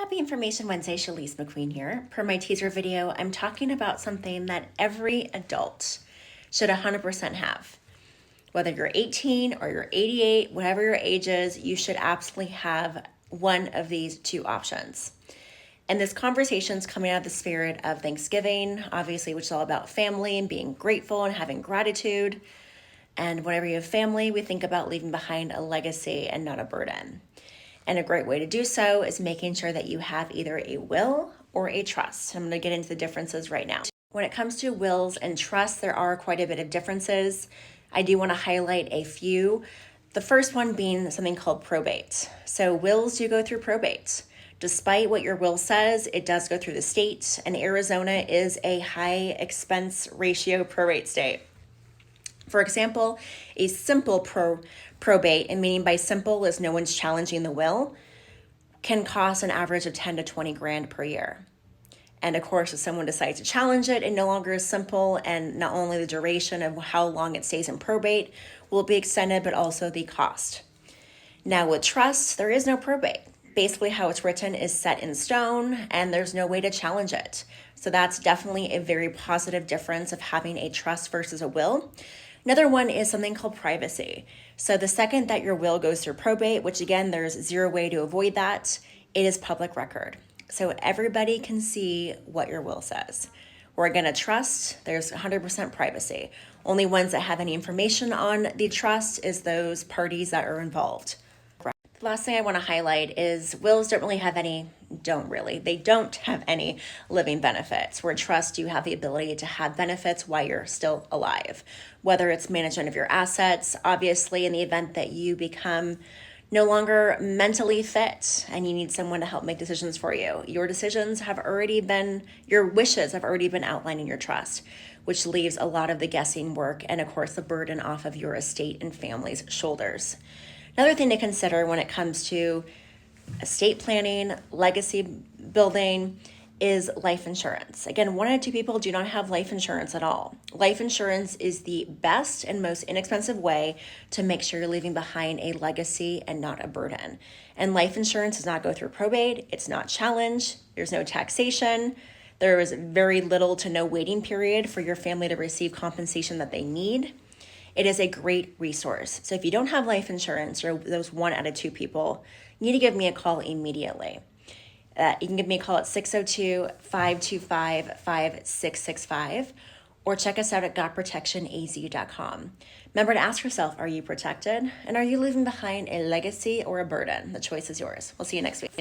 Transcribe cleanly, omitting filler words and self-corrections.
Happy Information Wednesday, Shalise McQueen here. Per my teaser video, I'm talking about something that every adult should 100% have. Whether you're 18 or you're 88, whatever your age is, you should absolutely have one of these two options. And this conversation is coming out of the spirit of Thanksgiving, obviously, which is all about family and being grateful and having gratitude. And whenever you have family, we think about leaving behind a legacy and not a burden. And a great way to do so is making sure that you have either a will or a trust. I'm going to get into the differences right now. When it comes to wills and trusts, there are quite a bit of differences. I do want to highlight a few. The first one being something called probate. So wills do go through probate. Despite what your will says, it does go through the state, and Arizona is a high expense ratio probate state. For example, a simple probate, and meaning by simple is no one's challenging the will, can cost an average of 10 to 20 grand per year. And of course, if someone decides to challenge it, it no longer is simple, and not only the duration of how long it stays in probate will be extended, but also the cost. Now with trust, there is no probate. Basically how it's written is set in stone, and there's no way to challenge it. So that's definitely a very positive difference of having a trust versus a will. Another one is something called privacy. So the second that your will goes through probate, which again, there's zero way to avoid that, it is public record. So everybody can see what your will says. We're going to trust, there's 100% privacy. Only ones that have any information on the trust is those parties that are involved. The last thing I want to highlight is wills don't have any living benefits. Where trust, you have the ability to have benefits while you're still alive, whether it's management of your assets, obviously in the event that you become no longer mentally fit and you need someone to help make decisions for you. Your wishes have already been outlined in your trust, which leaves a lot of the guessing work and of course the burden off of your estate and family's shoulders. Another thing to consider when it comes to estate planning, legacy building, is life insurance. Again, 1 out of 2 people do not have life insurance at all. Life insurance is the best and most inexpensive way to make sure you're leaving behind a legacy and not a burden. And life insurance does not go through probate. It's not challenged. There's no taxation. There is very little to no waiting period for your family to receive compensation that they need. It is a great resource. So if you don't have life insurance, or those 1 out of 2 people, you need to give me a call immediately. You can give me a call at 602-525-5665 or check us out at gotprotectionaz.com. Remember to ask yourself, are you protected? And are you leaving behind a legacy or a burden? The choice is yours. We'll see you next week.